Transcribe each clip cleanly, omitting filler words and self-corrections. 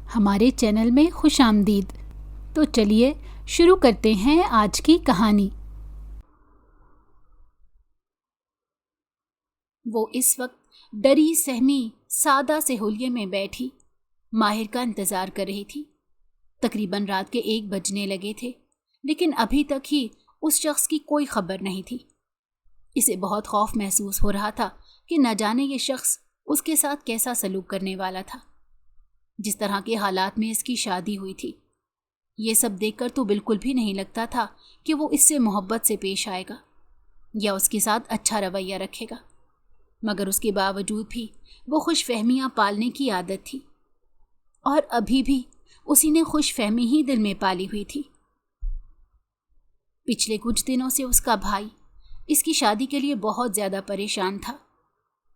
ہمارے چینل میں خوش آمدید۔ تو چلیے شروع کرتے ہیں آج کی کہانی۔ وہ اس وقت ڈری سہمی سادہ سے حلیے میں بیٹھی ماہر کا انتظار کر رہی تھی۔ تقریباً رات کے 1 بجنے لگے تھے، لیکن ابھی تک ہی اس شخص کی کوئی خبر نہیں تھی۔ اسے بہت خوف محسوس ہو رہا تھا کہ نہ جانے یہ شخص اس کے ساتھ کیسا سلوک کرنے والا تھا۔ جس طرح کے حالات میں اس کی شادی ہوئی تھی، یہ سب دیکھ کر تو بالکل بھی نہیں لگتا تھا کہ وہ اس سے محبت سے پیش آئے گا یا اس کے ساتھ اچھا رویہ رکھے گا، مگر اس کے باوجود بھی وہ خوش فہمیاں پالنے کی عادت تھی، اور ابھی بھی اسی نے خوش فہمی ہی دل میں پالی ہوئی تھی۔ پچھلے کچھ دنوں سے اس کا بھائی اس کی شادی کے لیے بہت زیادہ پریشان تھا۔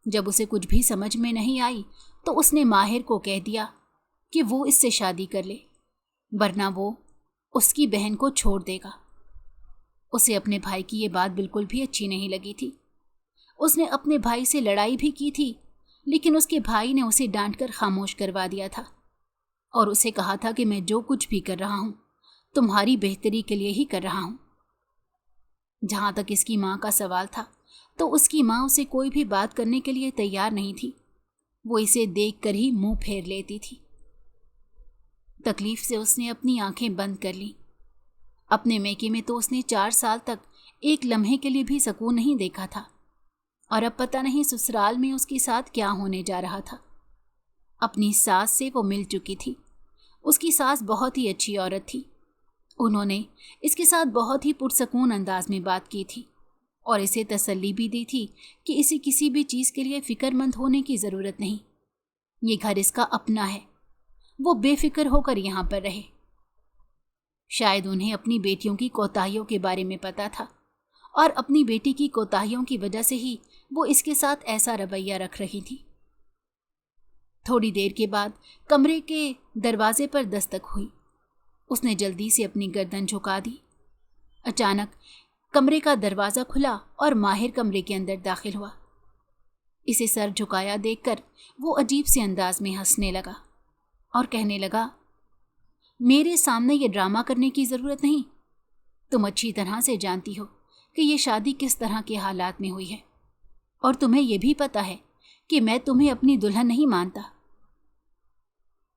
جب اسے کچھ بھی سمجھ میں نہیں آئی تو اس نے ماہر کو کہہ دیا کہ وہ اس سے شادی کر لے، ورنہ وہ اس کی بہن کو چھوڑ دے گا۔ اسے اپنے بھائی کی یہ بات بالکل بھی اچھی نہیں لگی تھی۔ اس نے اپنے بھائی سے لڑائی بھی کی تھی، لیکن اس کے بھائی نے اسے ڈانٹ کر خاموش کروا دیا تھا اور اسے کہا تھا کہ میں جو کچھ بھی کر رہا ہوں تمہاری بہتری کے لیے ہی کر رہا ہوں۔ جہاں تک اس کی ماں کا سوال تھا تو اس کی ماں اسے کوئی بھی بات کرنے کے لیے تیار نہیں تھی۔ وہ اسے دیکھ کر ہی منہ پھیر لیتی تھی۔ تکلیف سے اس نے اپنی آنکھیں بند کر لیں۔ اپنے میکے میں تو اس نے 4 سال تک ایک لمحے کے لیے بھی سکون نہیں دیکھا تھا، اور اب پتہ نہیں سسرال میں اس کے ساتھ کیا ہونے جا رہا تھا۔ اپنی ساس سے وہ مل چکی تھی۔ اس کی ساس بہت ہی اچھی عورت تھی۔ انہوں نے اس کے ساتھ بہت ہی پرسکون انداز میں بات کی تھی اور اسے تسلی بھی دی تھی کہ اسے کسی بھی چیز کے لیے فکر مند ہونے کی ضرورت نہیں۔ یہ گھر اس کا اپنا ہے، وہ بے فکر ہو کر یہاں پر رہے۔ شاید انہیں اپنی بیٹیوں کی کوتاہیوں کے بارے میں پتا تھا، اور اپنی بیٹی کی کوتاہیوں کی وجہ سے ہی وہ اس کے ساتھ ایسا رویہ رکھ رہی تھی۔ تھوڑی دیر کے بعد کمرے کے دروازے پر دستک ہوئی۔ اس نے جلدی سے اپنی گردن جھکا دی۔ اچانک کمرے کا دروازہ کھلا اور ماہر کمرے کے اندر داخل ہوا۔ اسے سر جھکایا دیکھ کر وہ عجیب سے انداز میں ہنسنے لگا اور کہنے لگا، میرے سامنے یہ ڈرامہ کرنے کی ضرورت نہیں۔ تم اچھی طرح سے جانتی ہو کہ یہ شادی کس طرح کے حالات میں ہوئی ہے، اور تمہیں یہ بھی پتا ہے کہ میں تمہیں اپنی دلہن نہیں مانتا۔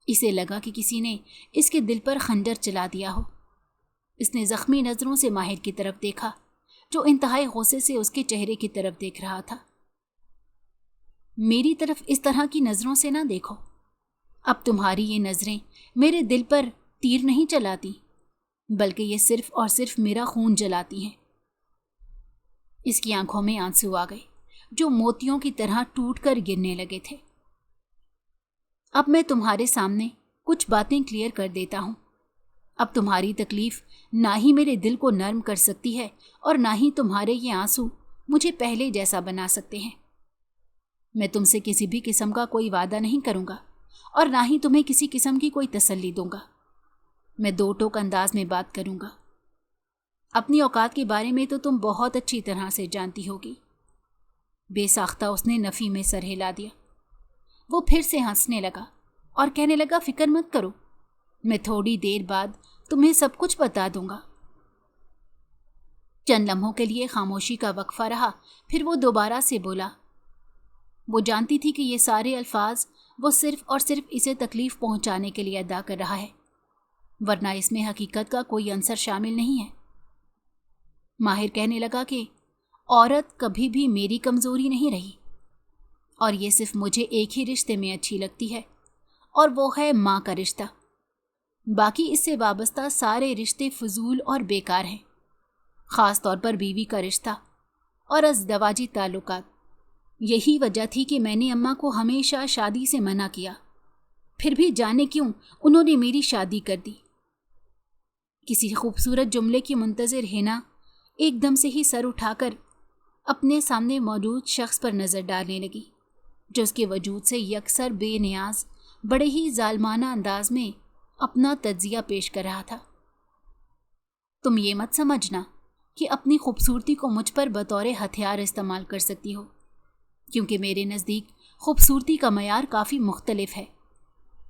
اسے لگا کہ کسی نے اس کے دل پر خنجر چلا دیا ہو۔ اس نے زخمی نظروں سے ماہر کی طرف دیکھا، جو انتہائی غصے سے اس کے چہرے کی طرف دیکھ رہا تھا۔ میری طرف اس طرح کی نظروں سے نہ دیکھو۔ اب تمہاری یہ نظریں میرے دل پر تیر نہیں چلاتی، بلکہ یہ صرف اور صرف میرا خون جلاتی ہیں۔ اس کی آنکھوں میں آنسو آ گئے، جو موتیوں کی طرح ٹوٹ کر گرنے لگے تھے۔ اب میں تمہارے سامنے کچھ باتیں کلیئر کر دیتا ہوں۔ اب تمہاری تکلیف نہ ہی میرے دل کو نرم کر سکتی ہے، اور نہ ہی تمہارے یہ آنسو مجھے پہلے جیسا بنا سکتے ہیں۔ میں تم سے کسی بھی قسم کا کوئی وعدہ نہیں کروں گا، اور نہ ہی تمہیں کسی قسم کی کوئی تسلی دوں گا۔ میں 2 ٹوک انداز میں بات کروں گا۔ اپنی اوقات کے بارے میں تو تم بہت اچھی طرح سے جانتی ہوگی۔ بے ساختہ اس نے نفی میں سر ہلا دیا۔ وہ پھر سے ہنسنے لگا اور کہنے لگا، فکر مت کرو، میں تھوڑی دیر بعد تمہیں سب کچھ بتا دوں گا۔ چند لمحوں کے لیے خاموشی کا وقفہ رہا، پھر وہ دوبارہ سے بولا۔ وہ جانتی تھی کہ یہ سارے الفاظ وہ صرف اور صرف اسے تکلیف پہنچانے کے لیے ادا کر رہا ہے، ورنہ اس میں حقیقت کا کوئی عنصر شامل نہیں ہے۔ ماہر کہنے لگا کہ عورت کبھی بھی میری کمزوری نہیں رہی، اور یہ صرف مجھے ایک ہی رشتے میں اچھی لگتی ہے، اور وہ ہے ماں کا رشتہ۔ باقی اس سے وابستہ سارے رشتے فضول اور بیکار ہیں، خاص طور پر بیوی کا رشتہ اور ازدواجی تعلقات۔ یہی وجہ تھی کہ میں نے اماں کو ہمیشہ شادی سے منع کیا، پھر بھی جانے کیوں انہوں نے میری شادی کر دی۔ کسی خوبصورت جملے کی منتظر ہینا ایک دم سے ہی سر اٹھا کر اپنے سامنے موجود شخص پر نظر ڈالنے لگی، جو اس کے وجود سے یکسر بے نیاز بڑے ہی ظالمانہ انداز میں اپنا تجزیہ پیش کر رہا تھا۔ تم یہ مت سمجھنا کہ اپنی خوبصورتی کو مجھ پر بطور ہتھیار استعمال کر سکتی ہو، کیونکہ میرے نزدیک خوبصورتی کا معیار کافی مختلف ہے،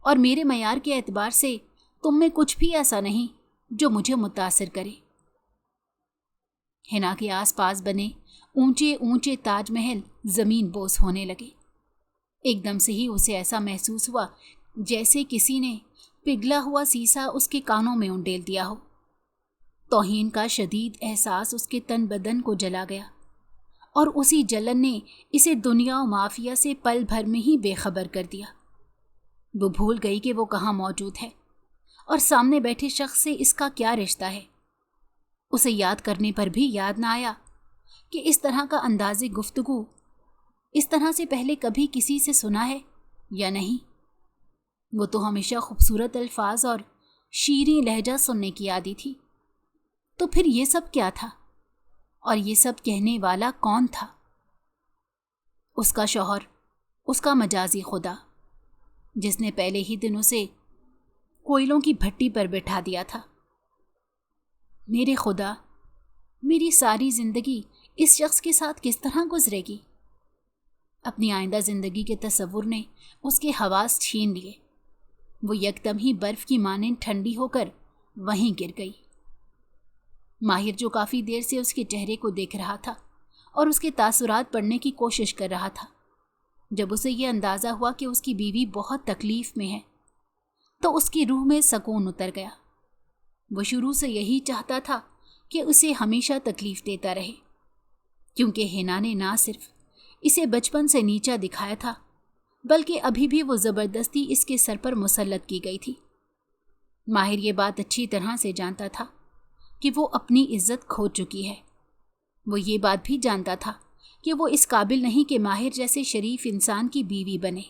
और मेरे मयार के एतबार से तुम में कुछ भी ऐसा नहीं जो मुझे मुतासिर करे। हिना के आसपास बने ऊंचे ऊंचे ताजमहल जमीन बोस होने लगे। एकदम से ही उसे ऐसा महसूस हुआ जैसे किसी ने पिघला हुआ सीसा उसके कानों में उंडेल दिया हो। तौहीन का शदीद एहसास उसके तन बदन को जला गया और उसी जलन ने इसे दुनिया और माफिया से पल भर में ही बेखबर कर दिया। वो भूल गई कि वो कहाँ मौजूद है और सामने बैठे शख्स से इसका क्या रिश्ता है। उसे याद करने पर भी याद ना आया कि इस तरह का अंदाज़े गुफ्तगू इस तरह से पहले कभी किसी से सुना है या नहीं। वो तो हमेशा खूबसूरत अल्फाज और शीरीं लहजा सुनने की आदी थी। तो फिर ये सब क्या था और ये सब कहने वाला कौन था? उसका शौहर, उसका मजाजी खुदा, जिसने पहले ही दिन उसे कोयलों की भट्टी पर बिठा दिया था। मेरे खुदा, मेरी सारी जिंदगी इस शख्स के साथ किस तरह गुजरेगी? अपनी आइंदा जिंदगी के तसव्वुर ने उसके हवास छीन लिए। वो यकदम ही बर्फ की मानंद ठंडी होकर वहीं गिर गई। माहिर, जो काफ़ी देर से उसके चेहरे को देख रहा था और उसके तासुरात पढ़ने की कोशिश कर रहा था, जब उसे ये अंदाज़ा हुआ कि उसकी बीवी बहुत तकलीफ़ में है तो उसकी रूह में सकून उतर गया। वो शुरू से यही चाहता था कि उसे हमेशा तकलीफ़ देता रहे, क्योंकि हिना ने ना सिर्फ इसे बचपन से नीचा दिखाया था बल्कि अभी भी वो ज़बरदस्ती इसके सर पर मुसल्लत की गई थी। माहिर ये बात अच्छी तरह से जानता था कि वो अपनी इज्जत खो चुकी है। वो ये बात भी जानता था कि वो इस काबिल नहीं कि माहिर जैसे शरीफ इंसान की बीवी बने।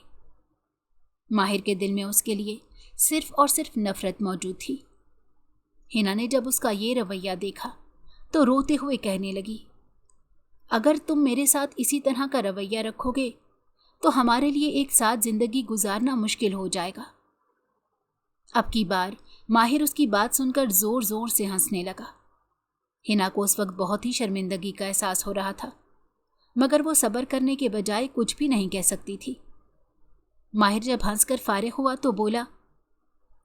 माहिर के दिल में उसके लिए सिर्फ और सिर्फ नफ़रत मौजूद थी। हिना ने जब उसका ये रवैया देखा तो रोते हुए कहने लगी, अगर तुम मेरे साथ इसी तरह का रवैया रखोगे तो हमारे लिए एक साथ ज़िंदगी गुजारना मुश्किल हो जाएगा। अब की बार माहिर उसकी बात सुनकर ज़ोर ज़ोर से हंसने लगा। हिना को उस वक्त बहुत ही शर्मिंदगी का एहसास हो रहा था, मगर वो सब्र करने के बजाय कुछ भी नहीं कह सकती थी। माहिर जब हंसकर फारिग हुआ तो बोला,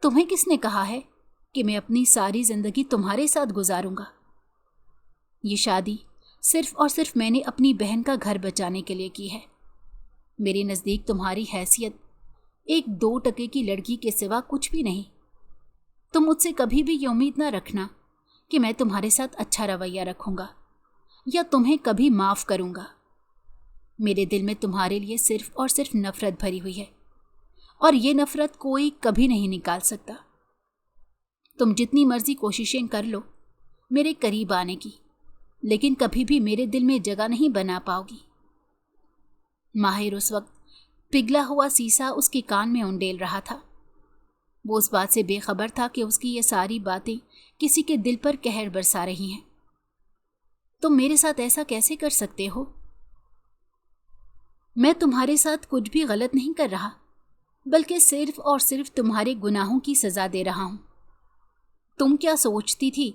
तुम्हें किसने कहा है कि मैं अपनी सारी ज़िंदगी तुम्हारे साथ गुजारूंगा? ये शादी सिर्फ और सिर्फ मैंने अपनी बहन का घर बचाने के लिए की है। मेरे नज़दीक तुम्हारी हैसियत एक 2 टके की लड़की के सिवा कुछ भी नहीं। तुम मुझसे कभी भी ये उम्मीद ना रखना कि मैं तुम्हारे साथ अच्छा रवैया रखूंगा या तुम्हें कभी माफ़ करूंगा। मेरे दिल में तुम्हारे लिए सिर्फ और सिर्फ नफ़रत भरी हुई है और ये नफ़रत कोई कभी नहीं निकाल सकता। तुम जितनी मर्जी कोशिशें कर लो मेरे करीब आने की, लेकिन कभी भी मेरे दिल में जगह नहीं बना पाओगी। माहिर उस वक्त पिघला हुआ सीसा उसके कान में उंडेल रहा था। वो उस बात से बेखबर था कि उसकी ये सारी बातें किसी के दिल पर कहर बरसा रही हैं। तुम मेरे साथ ऐसा कैसे कर सकते हो? मैं तुम्हारे साथ कुछ भी गलत नहीं कर रहा, बल्कि सिर्फ और सिर्फ तुम्हारे गुनाहों की सज़ा दे रहा हूं। तुम क्या सोचती थी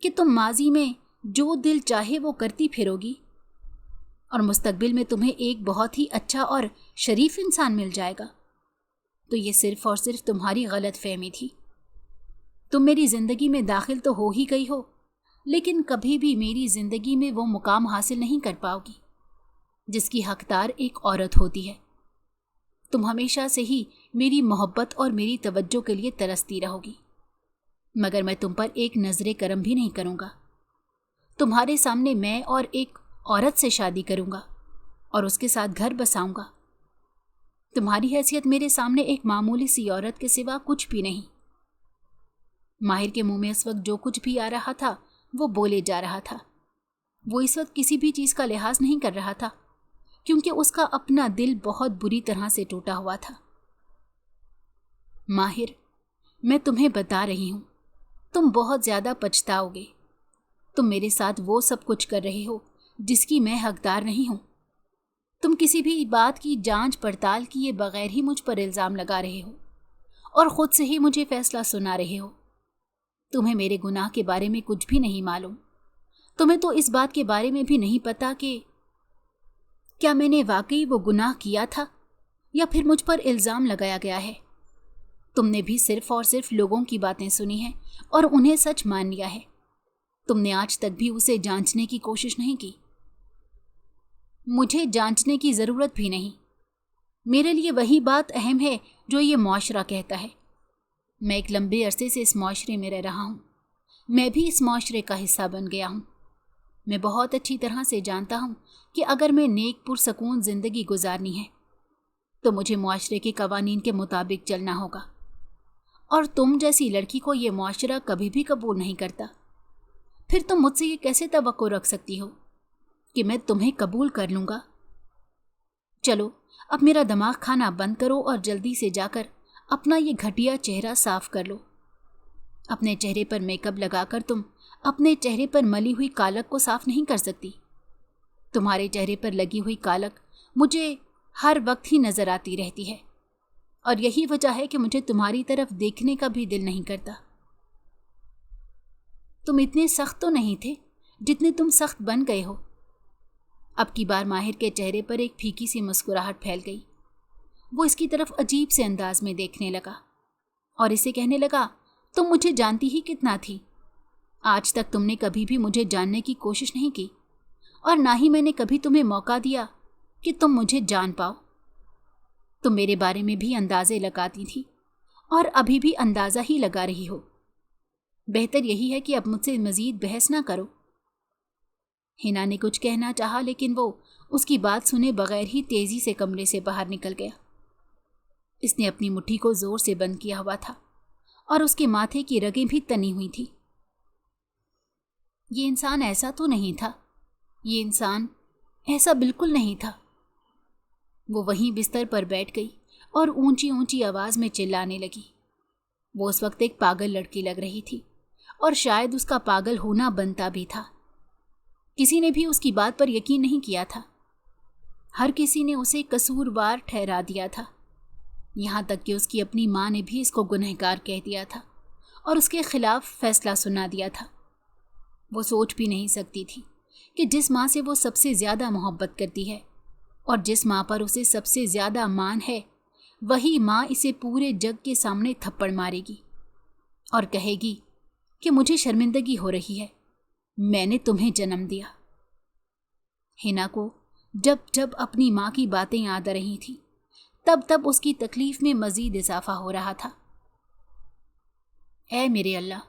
कि तुम माजी में जो दिल चाहे वो करती फिरोगी और मुस्तकबिल में तुम्हें एक बहुत ही अच्छा और शरीफ इंसान मिल जाएगा? तो ये सिर्फ और सिर्फ तुम्हारी गलत फहमी थी। तुम मेरी ज़िंदगी में दाखिल तो हो ही गई हो, लेकिन कभी भी मेरी ज़िंदगी में वो मुकाम हासिल नहीं कर पाओगी जिसकी हकदार एक औरत होती है। तुम हमेशा से ही मेरी मोहब्बत और मेरी तवज्जो के लिए तरसती रहोगी, मगर मैं तुम पर एक नज़रे करम भी नहीं करूँगा। तुम्हारे सामने मैं और एक औरत से शादी करूँगा और उसके साथ घर बसाऊँगा। तुम्हारी हैसियत मेरे सामने एक मामूली सी औरत के सिवा कुछ भी नहीं। माहिर के मुंह में इस वक्त जो कुछ भी आ रहा था वो बोले जा रहा था। वो इस वक्त किसी भी चीज़ का लिहाज नहीं कर रहा था, क्योंकि उसका अपना दिल बहुत बुरी तरह से टूटा हुआ था। माहिर, मैं तुम्हें बता रही हूँ, तुम बहुत ज़्यादा पछताओगे। तुम मेरे साथ वो सब कुछ कर रहे हो जिसकी मैं हकदार नहीं हूँ। तुम किसी भी बात की जांच पड़ताल किए बगैर ही मुझ पर इल्ज़ाम लगा रहे हो और ख़ुद से ही मुझे फ़ैसला सुना रहे हो। तुम्हें मेरे गुनाह के बारे में कुछ भी नहीं मालूम। तुम्हें तो इस बात के बारे में भी नहीं पता कि क्या मैंने वाकई वो गुनाह किया था या फिर मुझ पर इल्ज़ाम लगाया गया है। तुमने भी सिर्फ और सिर्फ लोगों की बातें सुनी हैं और उन्हें सच मान लिया है। तुमने आज तक भी उसे जांचने की कोशिश नहीं की। मुझे जांचने की ज़रूरत भी नहीं। मेरे लिए वही बात अहम है जो ये मुआशरा कहता है। मैं एक लंबे अरसे से इस मुआशरे में रह रहा हूँ। मैं भी इस मुआशरे का हिस्सा बन गया हूँ। मैं बहुत अच्छी तरह से जानता हूँ कि अगर मैं नेक पुरसकून ज़िंदगी गुजारनी है तो मुझे मुआशरे के कवानीन के मुताबिक चलना होगा। और तुम जैसी लड़की को ये मुआशरा कभी भी कबूल नहीं करता। फिर तुम मुझसे ये कैसे तवक्को रख सकती हो कि मैं तुम्हें कबूल कर लूँगा? चलो अब मेरा दिमाग खाना बंद करो और जल्दी से जाकर अपना ये घटिया चेहरा साफ कर लो। अपने चेहरे पर मेकअप लगाकर तुम अपने चेहरे पर मली हुई कालक को साफ नहीं कर सकती। तुम्हारे चेहरे पर लगी हुई कालक मुझे हर वक्त ही नजर आती रहती है और यही वजह है कि मुझे तुम्हारी तरफ देखने का भी दिल नहीं करता। तुम इतने सख्त तो नहीं थे जितने तुम सख्त बन गए हो। अब की बार माहिर के चेहरे पर एक फीकी सी मुस्कुराहट फैल गई। वो इसकी तरफ अजीब से अंदाज में देखने लगा और इसे कहने लगा, तुम मुझे जानती ही कितना थी। आज तक तुमने कभी भी मुझे जानने की कोशिश नहीं की और ना ही मैंने कभी तुम्हें मौका दिया कि तुम मुझे जान पाओ। तुम मेरे बारे में भी अंदाजे लगाती थी और अभी भी अंदाज़ा ही लगा रही हो। बेहतर यही है कि अब मुझसे मज़ीद बहस ना करो। हिना ने कुछ कहना चाहा लेकिन वो उसकी बात सुने बगैर ही तेज़ी से कमरे से बाहर निकल गया। इसने अपनी मुट्ठी को ज़ोर से बंद किया हुआ था और उसके माथे की रगें भी तनी हुई थी। ये इंसान ऐसा तो नहीं था। ये इंसान ऐसा बिल्कुल नहीं था। वो वहीं बिस्तर पर बैठ गई और ऊंची ऊंची आवाज़ में चिल्लाने लगी। वो उस वक्त एक पागल लड़की लग रही थी और शायद उसका पागल होना बनता भी था। किसी ने भी उसकी बात पर यकीन नहीं किया था। हर किसी ने उसे कसूरवार ठहरा दिया था। यहाँ तक कि उसकी अपनी माँ ने भी इसको गुनहगार कह दिया था और उसके खिलाफ फैसला सुना दिया था। वो सोच भी नहीं सकती थी कि जिस माँ से वो सबसे ज़्यादा मोहब्बत करती है और जिस माँ पर उसे सबसे ज़्यादा मान है, वही माँ इसे पूरे जग के सामने थप्पड़ मारेगी और कहेगी कि मुझे शर्मिंदगी हो रही है, मैंने तुम्हें जन्म दिया। हिना को जब जब अपनी माँ की बातें याद आ रही थी तब तब उसकी तकलीफ में मज़ीद इजाफा हो रहा था। ऐ मेरे अल्लाह,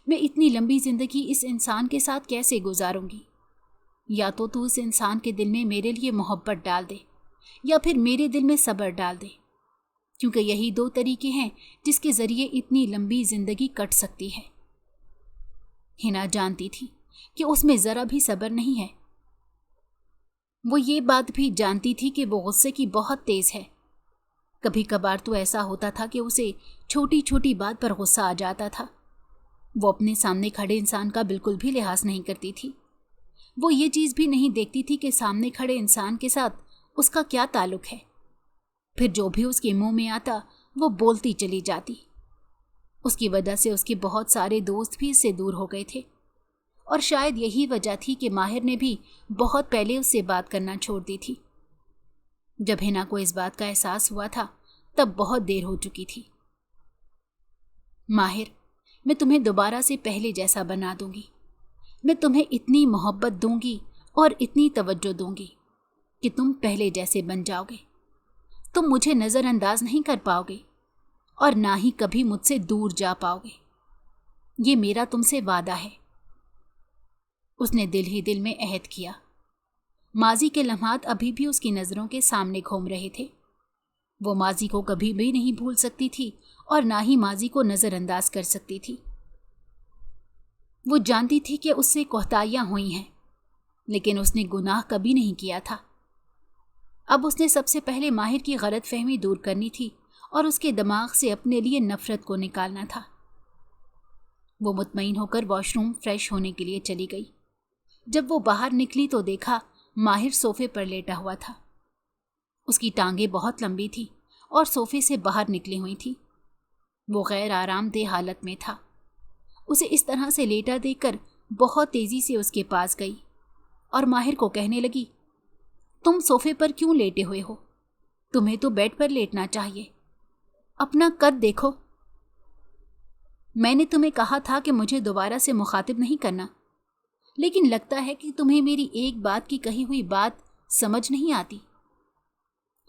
मैं इतनी लंबी ज़िंदगी इस इंसान के साथ कैसे गुजारूंगी? या तो तू इस इंसान के दिल में मेरे लिए मोहब्बत डाल दे या फिर मेरे दिल में सब्र डाल दे, क्योंकि यही दो तरीके हैं जिसके ज़रिए इतनी लंबी ज़िंदगी कट सकती है। हिना जानती थी कि उसमें ज़रा भी सब्र नहीं है। वो ये बात भी जानती थी कि वो गुस्से की बहुत तेज़ है। कभी कभार तो ऐसा होता था कि उसे छोटी छोटी बात पर गुस्सा आ जाता था। वो अपने सामने खड़े इंसान का बिल्कुल भी लिहाज नहीं करती थी। वो ये चीज़ भी नहीं देखती थी कि सामने खड़े इंसान के साथ उसका क्या ताल्लुक है। फिर जो भी उसके मुंह में आता वो बोलती चली जाती। उसकी वजह से उसके बहुत सारे दोस्त भी इससे दूर हो गए थे और शायद यही वजह थी कि माहिर ने भी बहुत पहले उससे बात करना छोड़ दी थी। जब हिना को इस बात का एहसास हुआ था तब बहुत देर हो चुकी थी। माहिर, मैं तुम्हें दोबारा से पहले जैसा बना दूंगी। मैं तुम्हें इतनी मोहब्बत दूंगी और इतनी तवज्जो दूंगी कि तुम पहले जैसे बन जाओगे। तुम मुझे नज़रअंदाज नहीं कर पाओगे और ना ही कभी मुझसे दूर जा पाओगे। ये मेरा तुमसे वादा है। उसने दिल ही दिल में अहद किया। माजी के लम्हात अभी भी उसकी नज़रों के सामने घूम रहे थे। वो माजी को कभी भी नहीं भूल सकती थी और ना ही माजी को नज़रअंदाज कर सकती थी। वो जानती थी कि उससे कोताहियां हुई हैं, लेकिन उसने गुनाह कभी नहीं किया था। अब उसने सबसे पहले माहिर की गलतफहमी दूर करनी थी और उसके दिमाग से अपने लिए नफरत को निकालना था। वो मुतमईन होकर वॉशरूम फ्रेश होने के लिए चली गई। जब वो बाहर निकली तो देखा माहिर सोफे पर लेटा हुआ था। उसकी टांगें बहुत लंबी थी और सोफे से बाहर निकली हुई थी। वो गैर आरामदेह हालत में था। उसे इस तरह से लेटा देखकर बहुत तेज़ी से उसके पास गई और माहिर को कहने लगी, तुम सोफे पर क्यों लेटे हुए हो? तुम्हें तो बेड पर लेटना चाहिए। اپنا قد دیکھو۔ میں نے تمہیں کہا تھا کہ مجھے دوبارہ سے مخاطب نہیں کرنا، لیکن لگتا ہے کہ تمہیں میری ایک بات کی کہی ہوئی بات سمجھ نہیں آتی۔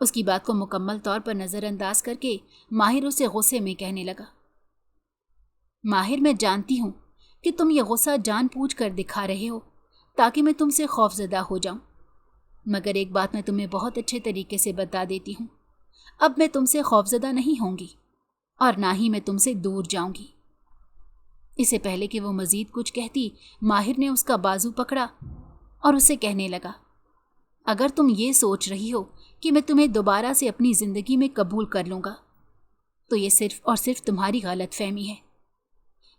اس کی بات کو مکمل طور پر نظر انداز کر کے ماہر اسے غصے میں کہنے لگا، ماہر، میں جانتی ہوں کہ تم یہ غصہ جان بوجھ کر دکھا رہے ہو تاکہ میں تم سے خوف زدہ ہو جاؤں، مگر ایک بات میں تمہیں بہت اچھے طریقے سے بتا دیتی ہوں، اب میں تم سے خوف زدہ نہیں ہوں گی اور نہ ہی میں تم سے دور جاؤں گی۔ اسے پہلے کہ وہ مزید کچھ کہتی، ماہر نے اس کا بازو پکڑا اور اسے کہنے لگا، اگر تم یہ سوچ رہی ہو کہ میں تمہیں دوبارہ سے اپنی زندگی میں قبول کر لوں گا تو یہ صرف اور صرف تمہاری غلط فہمی ہے۔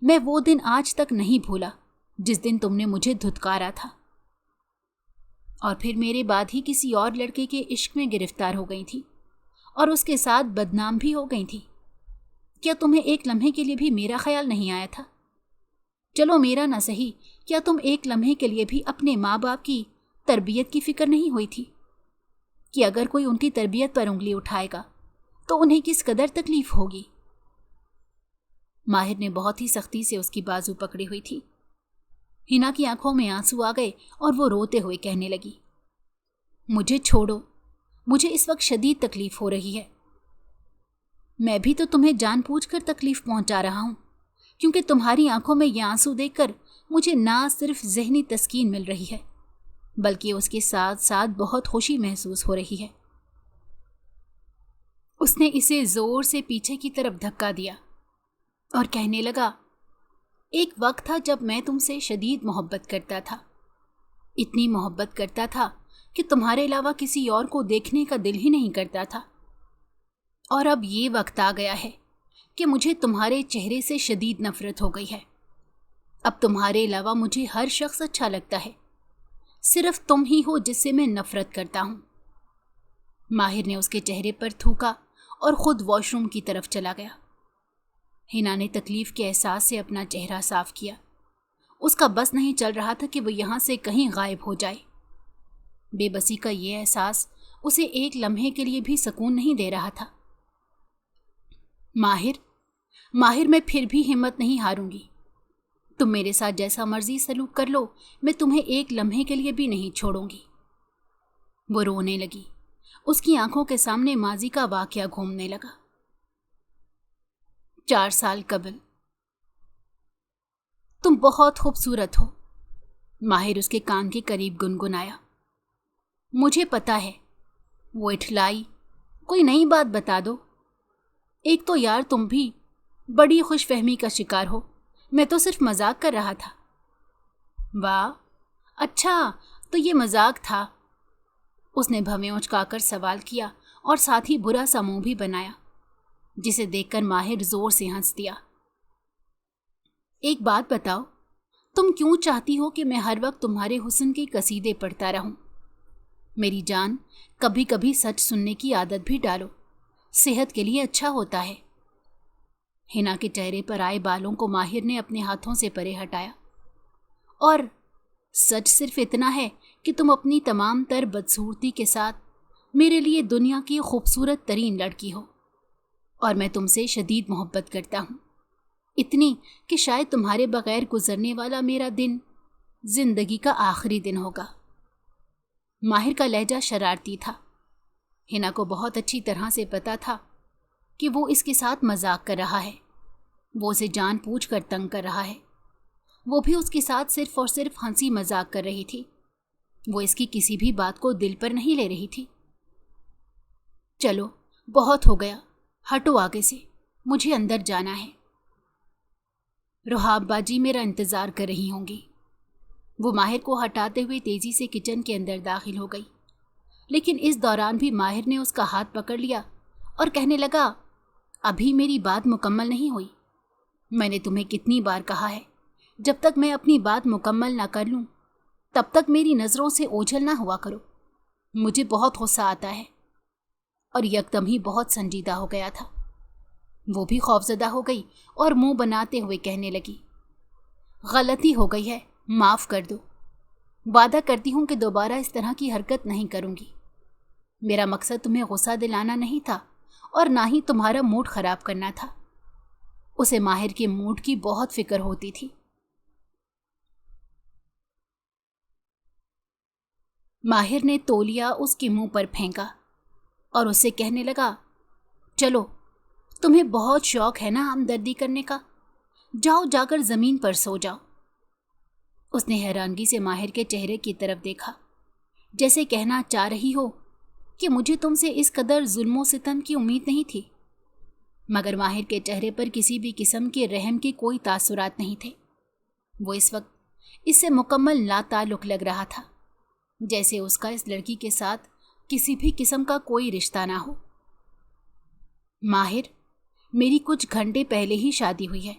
میں وہ دن آج تک نہیں بھولا جس دن تم نے مجھے دھتکارا تھا اور پھر میرے بعد ہی کسی اور لڑکے کے عشق میں گرفتار ہو گئی تھی اور اس کے ساتھ بدنام بھی ہو گئی تھی۔ کیا تمہیں ایک لمحے کے لیے بھی میرا خیال نہیں آیا تھا؟ چلو میرا نہ صحیح، کیا تم ایک لمحے کے لیے بھی اپنے ماں باپ کی تربیت کی فکر نہیں ہوئی تھی کہ اگر کوئی ان کی تربیت پر انگلی اٹھائے گا تو انہیں کس قدر تکلیف ہوگی؟ ماہر نے بہت ہی سختی سے اس کی بازو پکڑی ہوئی تھی۔ ہنا کی آنکھوں میں آنسو آ گئے اور وہ روتے ہوئے کہنے لگی، مجھے چھوڑو، مجھے اس وقت شدید تکلیف ہو رہی ہے۔ میں بھی تو تمہیں جان بوجھ کر تکلیف پہنچا رہا ہوں، کیونکہ تمہاری آنکھوں میں یہ آنسو دیکھ کر مجھے نہ صرف ذہنی تسکین مل رہی ہے بلکہ اس کے ساتھ ساتھ بہت خوشی محسوس ہو رہی ہے۔ اس نے اسے زور سے پیچھے کی طرف دھکا دیا اور کہنے لگا، ایک وقت تھا جب میں تم سے شدید محبت کرتا تھا، اتنی محبت کرتا تھا کہ تمہارے علاوہ کسی اور کو دیکھنے کا دل ہی نہیں کرتا تھا، اور اب یہ وقت آ گیا ہے کہ مجھے تمہارے چہرے سے شدید نفرت ہو گئی ہے۔ اب تمہارے علاوہ مجھے ہر شخص اچھا لگتا ہے، صرف تم ہی ہو جس سے میں نفرت کرتا ہوں۔ ماہر نے اس کے چہرے پر تھوکا اور خود واش روم کی طرف چلا گیا۔ ہنا نے تکلیف کے احساس سے اپنا چہرہ صاف کیا۔ اس کا بس نہیں چل رہا تھا کہ وہ یہاں سے کہیں غائب ہو جائے۔ بے بسی کا یہ احساس اسے ایک لمحے کے لیے بھی سکون نہیں دے رہا تھا۔ ماہر، میں پھر بھی ہمت نہیں ہاروں گی۔ تم میرے ساتھ جیسا مرضی سلوک کر لو، میں تمہیں ایک لمحے کے لیے بھی نہیں چھوڑوں گی۔ وہ رونے لگی۔ اس کی آنکھوں کے سامنے ماضی کا واقعہ گھومنے لگا۔ 4 سال قبل۔ تم بہت خوبصورت ہو، ماہر اس کے کان کے قریب گنگنایا۔ مجھے پتا ہے، وہ اٹھلائی، کوئی نئی بات بتا دو۔ ایک تو یار تم بھی بڑی خوش فہمی کا شکار ہو، میں تو صرف مذاق کر رہا تھا۔ واہ، اچھا تو یہ مذاق تھا؟ اس نے بھویں اچکا کر سوال کیا اور ساتھ ہی برا سا منہ بھی بنایا، جسے دیکھ کر ماہر زور سے ہنس دیا۔ ایک بات بتاؤ، تم کیوں چاہتی ہو کہ میں ہر وقت تمہارے حسن کے قصیدے پڑھتا رہوں؟ میری جان، کبھی کبھی سچ سننے کی عادت بھی ڈالو، صحت کے لیے اچھا ہوتا ہے۔ ہنا کے چہرے پر آئے بالوں کو ماہر نے اپنے ہاتھوں سے پرے ہٹایا۔ اور سچ صرف اتنا ہے کہ تم اپنی تمام تر بدصورتی کے ساتھ میرے لیے دنیا کی خوبصورت ترین لڑکی ہو، اور میں تم سے شدید محبت کرتا ہوں، اتنی کہ شاید تمہارے بغیر گزرنے والا میرا دن زندگی کا آخری دن ہوگا۔ ماہر کا لہجہ شرارتی تھا۔ ہنا کو بہت اچھی طرح سے پتا تھا کہ وہ اس کے ساتھ مذاق کر رہا ہے، وہ اسے جان بوجھ کر تنگ کر رہا ہے۔ وہ بھی اس کے ساتھ صرف اور صرف ہنسی مذاق کر رہی تھی، وہ اس کی کسی بھی بات کو دل پر نہیں لے رہی تھی۔ چلو بہت ہو گیا، ہٹو آگے سے، مجھے اندر جانا ہے۔ رحاب باجی میرا انتظار کر رہی ہوں گی۔ وہ ماہر کو ہٹاتے ہوئے تیزی سے کچن کے اندر داخل ہو گئی، لیکن اس دوران بھی ماہر نے اس کا ہاتھ پکڑ لیا اور کہنے لگا، ابھی میری بات مکمل نہیں ہوئی۔ میں نے تمہیں کتنی بار کہا ہے، جب تک میں اپنی بات مکمل نہ کر لوں تب تک میری نظروں سے اوجھل نہ ہوا کرو۔ مجھے بہت غصہ آتا ہے۔ اور یکدم ہی بہت سنجیدہ ہو گیا تھا۔ وہ بھی خوفزدہ ہو گئی اور منہ بناتے ہوئے کہنے لگی، غلطی ہو گئی ہے، معاف کر دو۔ وعدہ کرتی ہوں کہ دوبارہ اس طرح کی حرکت نہیں کروں گی۔ میرا مقصد تمہیں غصہ دلانا نہیں تھا، और ना ही तुम्हारा मूड खराब करना था। उसे माहिर के मूड की बहुत फिक्र होती थी। माहिर ने तौलिया उसके मुंह पर फेंका और उससे कहने लगा, चलो, तुम्हें बहुत शौक है ना हमदर्दी करने का, जाओ जाकर जमीन पर सो जाओ। उसने हैरानगी से माहिर के चेहरे की तरफ देखा, जैसे कहना चाह रही हो कि मुझे तुमसे इस कदर जुल्मो सितम की उम्मीद नहीं थी। मगर माहिर के चेहरे पर किसी भी किस्म के रहम के कोई तासुरात नहीं थे। वो इस वक्त इससे मुकम्मल लाताल्लुक लग रहा था, जैसे उसका इस लड़की के साथ किसी भी किस्म का कोई रिश्ता ना हो। माहिर, मेरी कुछ घंटे पहले ही शादी हुई है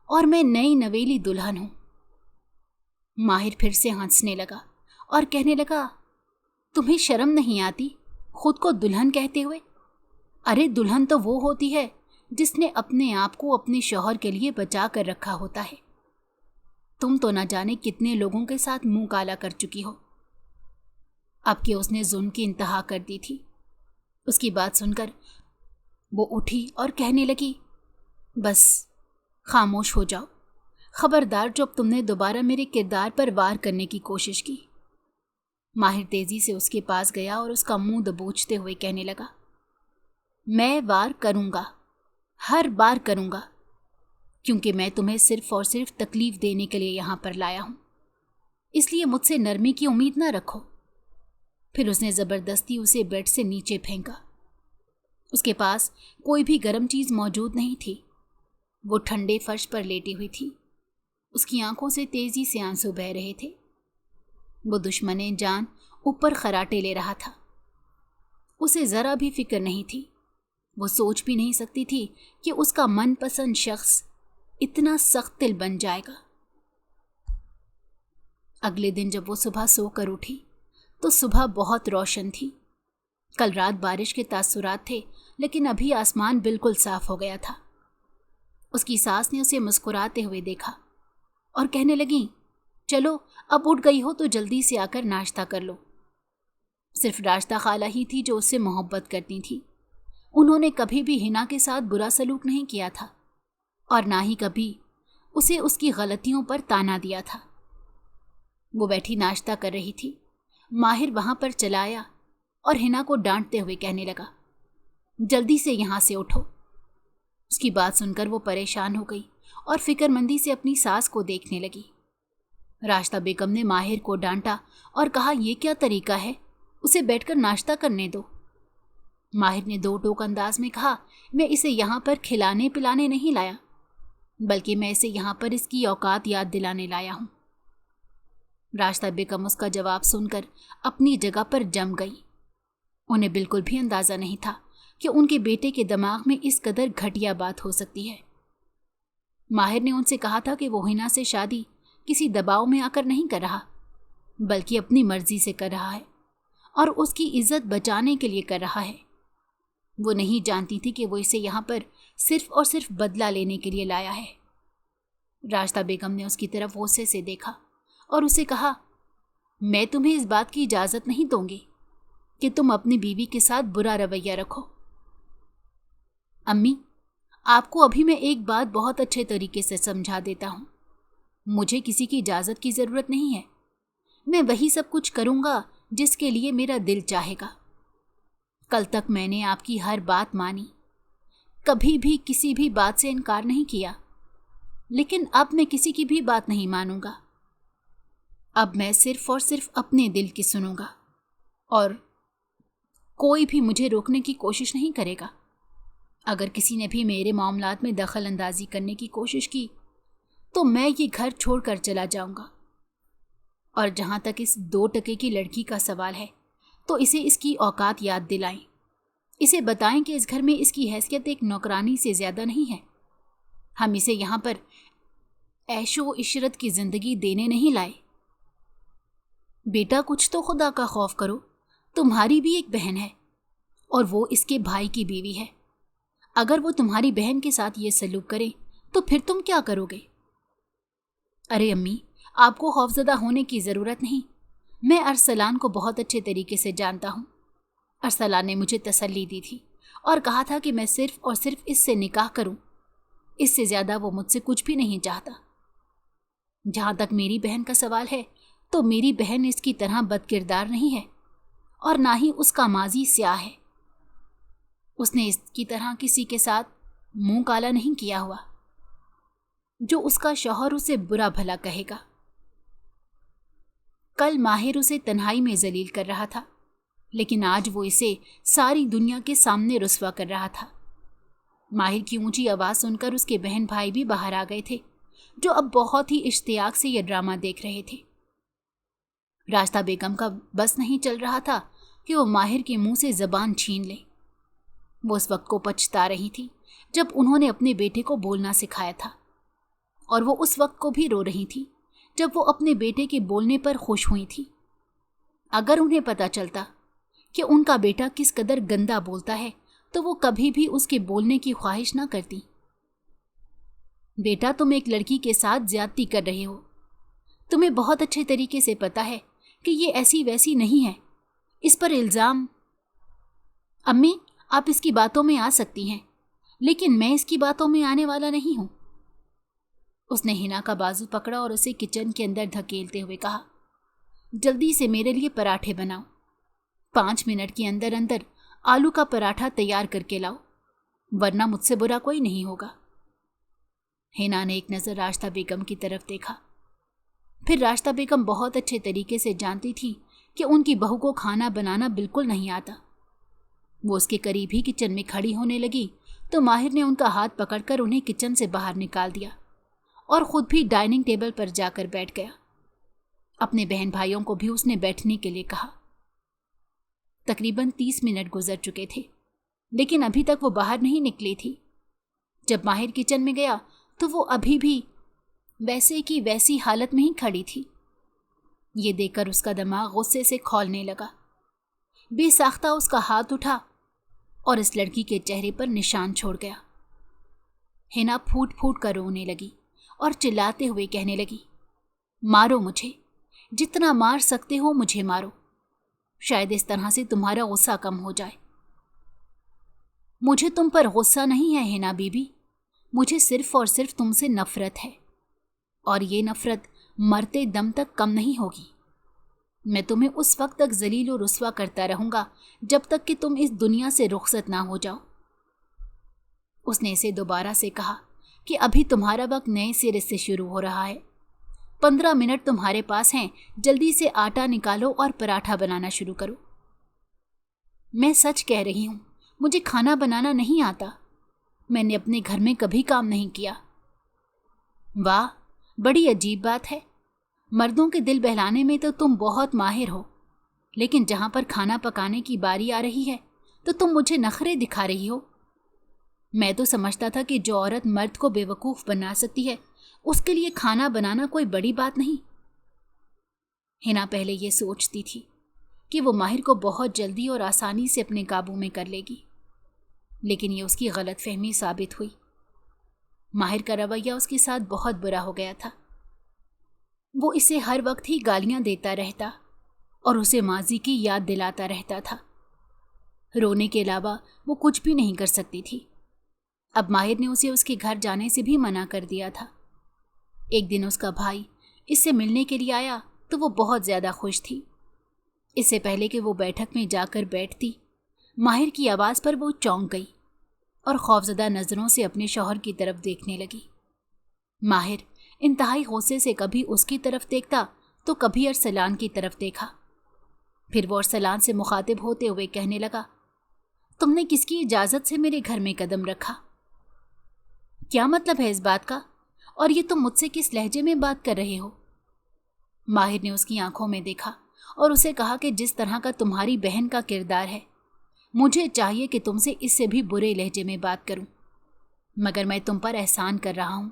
और मैं नई नवेली दुल्हन हूं। माहिर फिर से हंसने लगा और कहने लगा, तुम्हें शर्म नहीं आती खुद को दुल्हन कहते हुए? अरे दुल्हन तो वो होती है जिसने अपने आप को अपने शौहर के लिए बचा कर रखा होता है। तुम तो न जाने कितने लोगों के साथ मुंह काला कर चुकी हो। अब कि उसने जुल्म की इंतहा कर दी थी। उसकी बात सुनकर वो उठी और कहने लगी, बस खामोश हो जाओ, खबरदार जब तुमने दोबारा मेरे किरदार पर वार करने की कोशिश की। माहिर तेजी से उसके पास गया और उसका मुंह दबोचते हुए कहने लगा, मैं वार करूंगा, हर बार करूंगा, क्योंकि मैं तुम्हें सिर्फ और सिर्फ तकलीफ देने के लिए यहां पर लाया हूं। इसलिए मुझसे नरमी की उम्मीद ना रखो। फिर उसने जबरदस्ती उसे बेड से नीचे फेंका। उसके पास कोई भी गर्म चीज मौजूद नहीं थी। वो ठंडे फर्श पर लेटी हुई थी। उसकी आंखों से तेजी से आंसू बह रहे थे। वो दुश्मने जान ऊपर खराटे ले रहा था। उसे जरा भी फिक्र नहीं थी। वो सोच भी नहीं सकती थी कि उसका मनपसंद शख्स इतना सख्त दिल बन जाएगा। अगले दिन जब वो सुबह सोकर उठी तो सुबह बहुत रोशन थी। कल रात बारिश के तासुरात थे, लेकिन अभी आसमान बिल्कुल साफ हो गया था। उसकी सास ने उसे मुस्कुराते हुए देखा और कहने लगी, चलो अब उठ गई हो तो जल्दी से आकर नाश्ता कर लो। सिर्फ राश्ता खाला ही थी जो उससे मोहब्बत करती थी। उन्होंने कभी भी हिना के साथ बुरा सलूक नहीं किया था और ना ही कभी उसे उसकी गलतियों पर ताना दिया था। वो बैठी नाश्ता कर रही थी। माहिर वहां पर चला आया और हिना को डांटते हुए कहने लगा, जल्दी से यहां से उठो। उसकी बात सुनकर वो परेशान हो गई और फिक्रमंदी से अपनी सास को देखने लगी। राश्ता बेगम ने माहिर को डांटा और कहा, ये क्या तरीका है, उसे बैठकर नाश्ता करने दो। माहिर ने दो टोक अंदाज में कहा, मैं इसे यहाँ पर खिलाने पिलाने नहीं लाया, बल्कि मैं इसे यहाँ पर इसकी औकात याद दिलाने लाया हूँ। राश्ता बेगम उसका जवाब सुनकर अपनी जगह पर जम गई। उन्हें बिल्कुल भी अंदाजा नहीं था कि उनके बेटे के दिमाग में इस कदर घटिया बात हो सकती है। माहिर ने उनसे कहा था कि वो हिना से शादी किसी दबाव में आकर नहीं कर रहा, बल्कि अपनी मर्जी से कर रहा है और उसकी इज्जत बचाने के लिए कर रहा है। वो नहीं जानती थी कि वो इसे यहाँ पर सिर्फ और सिर्फ बदला लेने के लिए लाया है। राश्ता बेगम ने उसकी तरफ गुस्से से देखा और उसे कहा, मैं तुम्हें इस बात की इजाज़त नहीं दूंगी कि तुम अपनी बीवी के साथ बुरा रवैया रखो। अम्मी, आपको अभी मैं एक बात बहुत अच्छे तरीके से समझा देता हूँ। मुझे किसी की इजाज़त की ज़रूरत नहीं है। मैं वही सब कुछ करूँगा जिसके लिए मेरा दिल चाहेगा। कल तक मैंने आपकी हर बात मानी, कभी भी किसी भी बात से इनकार नहीं किया, लेकिन अब मैं किसी की भी बात नहीं मानूंगा। अब मैं सिर्फ और सिर्फ अपने दिल की सुनूंगा और कोई भी मुझे रोकने की कोशिश नहीं करेगा। अगर किसी ने भी मेरे मामलात में दखल अंदाजी करने की कोशिश की तो मैं ये घर छोड़कर चला जाऊंगा। और जहां तक इस 2 टके की लड़की का सवाल है तो इसे इसकी औकात याद दिलाएं। इसे बताएं कि इस घर में इसकी हैसियत एक नौकरानी से ज्यादा नहीं है। हम इसे यहां पर ऐशो इशरत की जिंदगी देने नहीं लाए। बेटा, कुछ तो खुदा का खौफ करो। तुम्हारी भी एक बहन है और वो इसके भाई की बीवी है। अगर वो तुम्हारी बहन के साथ ये सलूक करे तो फिर तुम क्या करोगे? अरे अम्मी, आपको खौफजदा होने की ज़रूरत नहीं। मैं अरसलान को बहुत अच्छे तरीके से जानता हूँ। अरसलान ने मुझे तसल्ली दी थी اور کہا تھا کہ میں صرف اور صرف اس سے نکاح کروں، اس سے زیادہ وہ مجھ سے کچھ بھی نہیں چاہتا۔ جہاں تک میری بہن کا سوال ہے تو میری بہن اس کی طرح بد کردار نہیں ہے، اور نہ ہی اس کا ماضی سیاہ ہے۔ اس نے اس کی طرح کسی کے ساتھ منہ کالا نہیں کیا ہوا جو اس کا شوہر اسے برا بھلا کہے گا۔ کل ماہر اسے تنہائی میں ذلیل کر رہا تھا، لیکن آج وہ اسے ساری دنیا کے سامنے رسوا کر رہا تھا۔ ماہر کی اونچی آواز سن کر اس کے بہن بھائی بھی باہر آ گئے تھے، جو اب بہت ہی اشتیاق سے یہ ڈرامہ دیکھ رہے تھے۔ راستہ بیگم کا بس نہیں چل رہا تھا کہ وہ ماہر کے منہ سے زبان چھین لے۔ وہ اس وقت کو پچھتا رہی تھی جب انہوں نے اپنے بیٹے کو بولنا سکھایا تھا، اور وہ اس وقت کو بھی رو رہی تھی جب وہ اپنے بیٹے کے بولنے پر خوش ہوئی تھی۔ اگر انہیں پتہ چلتا کہ ان کا بیٹا کس قدر گندا بولتا ہے تو وہ کبھی بھی اس کے بولنے کی خواہش نہ کرتی۔ بیٹا، تم ایک لڑکی کے ساتھ زیادتی کر رہے ہو۔ تمہیں بہت اچھے طریقے سے پتا ہے کہ یہ ایسی ویسی نہیں ہے، اس پر الزام۔ امی، آپ اس کی باتوں میں آ سکتی ہیں، لیکن میں اس کی باتوں میں آنے والا نہیں ہوں۔ اس نے حنا کا بازو پکڑا اور اسے کچن کے اندر دھکیلتے ہوئے کہا، جلدی سے میرے لیے پراٹھے بناؤ۔ 5 منٹ کے اندر اندر آلو کا پراٹھا تیار کر کے لاؤ، ورنہ مجھ سے برا کوئی نہیں ہوگا۔ حنا نے ایک نظر راستہ بیگم کی طرف دیکھا۔ پھر راستہ بیگم بہت اچھے طریقے سے جانتی تھی کہ ان کی بہو کو کھانا بنانا بالکل نہیں آتا۔ وہ اس کے قریب ہی کچن میں کھڑی ہونے لگی تو ماہر نے ان کا ہاتھ پکڑ کر انہیں کچن سے باہر نکال دیا اور خود بھی ڈائننگ ٹیبل پر جا کر بیٹھ گیا۔ اپنے بہن بھائیوں کو بھی اس نے بیٹھنے کے لیے کہا۔ تقریباً 30 منٹ گزر چکے تھے، لیکن ابھی تک وہ باہر نہیں نکلی تھی۔ جب ماہر کچن میں گیا تو وہ ابھی بھی ویسے کی ویسی حالت میں ہی کھڑی تھی۔ یہ دیکھ کر اس کا دماغ غصے سے کھولنے لگا۔ بے ساختہ اس کا ہاتھ اٹھا اور اس لڑکی کے چہرے پر نشان چھوڑ گیا۔ حنا پھوٹ پھوٹ کر رونے لگی اور چلاتے ہوئے کہنے لگی، مارو مجھے، جتنا مار سکتے ہو مجھے مارو، شاید اس طرح سے تمہارا غصہ کم ہو جائے۔ مجھے تم پر غصہ نہیں ہے حنا بی بی، مجھے صرف اور صرف تم سے نفرت ہے، اور یہ نفرت مرتے دم تک کم نہیں ہوگی۔ میں تمہیں اس وقت تک ذلیل و رسوا کرتا رہوں گا جب تک کہ تم اس دنیا سے رخصت نہ ہو جاؤ۔ اس نے اسے دوبارہ سے کہا کہ ابھی تمہارا وقت نئے سرے سے شروع ہو رہا ہے۔ 15 منٹ تمہارے پاس ہیں، جلدی سے آٹا نکالو اور پراٹھا بنانا شروع کرو۔ میں سچ کہہ رہی ہوں، مجھے کھانا بنانا نہیں آتا، میں نے اپنے گھر میں کبھی کام نہیں کیا۔ واہ، بڑی عجیب بات ہے، مردوں کے دل بہلانے میں تو تم بہت ماہر ہو، لیکن جہاں پر کھانا پکانے کی باری آ رہی ہے تو تم مجھے نخرے دکھا رہی ہو۔ میں تو سمجھتا تھا کہ جو عورت مرد کو بے وقوف بنا سکتی ہے اس کے لیے کھانا بنانا کوئی بڑی بات نہیں۔ حنا پہلے یہ سوچتی تھی کہ وہ ماہر کو بہت جلدی اور آسانی سے اپنے قابو میں کر لے گی، لیکن یہ اس کی غلط فہمی ثابت ہوئی۔ ماہر کا رویہ اس کے ساتھ بہت برا ہو گیا تھا۔ وہ اسے ہر وقت ہی گالیاں دیتا رہتا اور اسے ماضی کی یاد دلاتا رہتا تھا۔ رونے کے علاوہ وہ کچھ بھی نہیں کر سکتی تھی۔ اب ماہر نے اسے اس کے گھر جانے سے بھی منع کر دیا تھا۔ ایک دن اس کا بھائی اس سے ملنے کے لیے آیا تو وہ بہت زیادہ خوش تھی۔ اس سے پہلے کہ وہ بیٹھک میں جا کر بیٹھتی، ماہر کی آواز پر وہ چونک گئی اور خوفزدہ نظروں سے اپنے شوہر کی طرف دیکھنے لگی۔ ماہر انتہائی غصے سے کبھی اس کی طرف دیکھتا تو کبھی ارسلان کی طرف دیکھا۔ پھر وہ ارسلان سے مخاطب ہوتے ہوئے کہنے لگا، تم نے کس کی اجازت سے میرے گھر میں قدم رکھا؟ کیا مطلب ہے اس بات کا؟ اور یہ تم مجھ سے کس لہجے میں بات کر رہے ہو؟ ماہر نے اس کی آنکھوں میں دیکھا اور اسے کہا کہ جس طرح کا تمہاری بہن کا کردار ہے، مجھے چاہیے کہ تم سے اس سے بھی برے لہجے میں بات کروں، مگر میں تم پر احسان کر رہا ہوں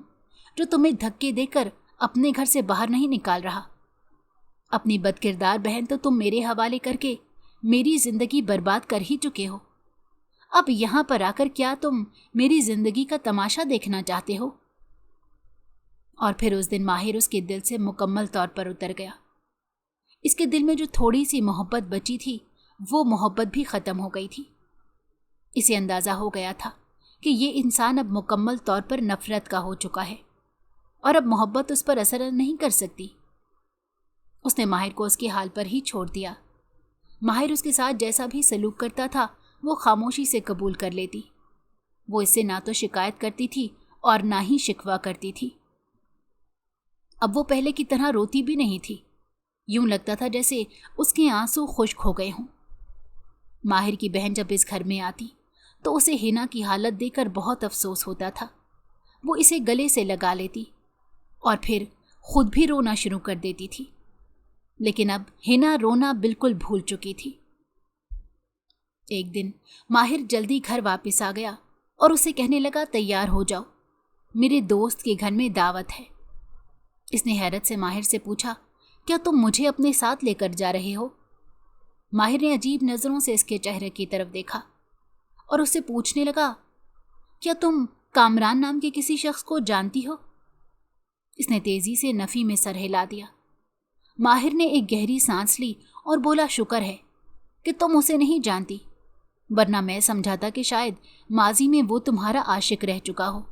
جو تمہیں دھکے دے کر اپنے گھر سے باہر نہیں نکال رہا۔ اپنی بد کردار بہن تو تم میرے حوالے کر کے میری زندگی برباد کر ہی چکے ہو، اب یہاں پر آ کر کیا تم میری زندگی کا تماشا دیکھنا چاہتے ہو؟ اور پھر اس دن ماہر اس کے دل سے مکمل طور پر اتر گیا۔ اس کے دل میں جو تھوڑی سی محبت بچی تھی وہ محبت بھی ختم ہو گئی تھی۔ इसे अंदाज़ा हो गया था कि ये इंसान अब मुकम्मल तौर पर नफरत का हो चुका है और अब मोहब्बत उस पर असर नहीं कर सकती। उसने माहिर को उसके हाल पर ही छोड़ दिया। माहिर उसके साथ जैसा भी सलूक करता था वो खामोशी से कबूल कर लेती। वो इससे ना तो शिकायत करती थी और ना ही शिकवा करती थी। अब वो पहले की तरह रोती भी नहीं थी। यूं लगता था जैसे उसके आंसू खुश्क हो गए हों। माहिर की बहन जब इस घर में आती तो उसे हिना की हालत देखकर बहुत अफसोस होता था। वो इसे गले से लगा लेती और फिर खुद भी रोना शुरू कर देती थी। लेकिन अब हिना रोना बिल्कुल भूल चुकी थी। एक दिन माहिर जल्दी घर वापस आ गया और उसे कहने लगा, तैयार हो जाओ, मेरे दोस्त के घर में दावत है। इसने हैरत से माहिर से पूछा, क्या तुम मुझे अपने साथ लेकर जा रहे हो? माहिर ने अजीब नजरों से इसके चेहरे की तरफ देखा और उससे पूछने लगा, क्या तुम कामरान नाम के किसी शख्स को जानती हो? इसने तेजी से नफी में सर हिला दिया। माहिर ने एक गहरी सांस ली और बोला, शुक्र है कि तुम उसे नहीं जानती, वरना मैं समझाता कि शायद माजी में वो तुम्हारा आशिक रह चुका हो।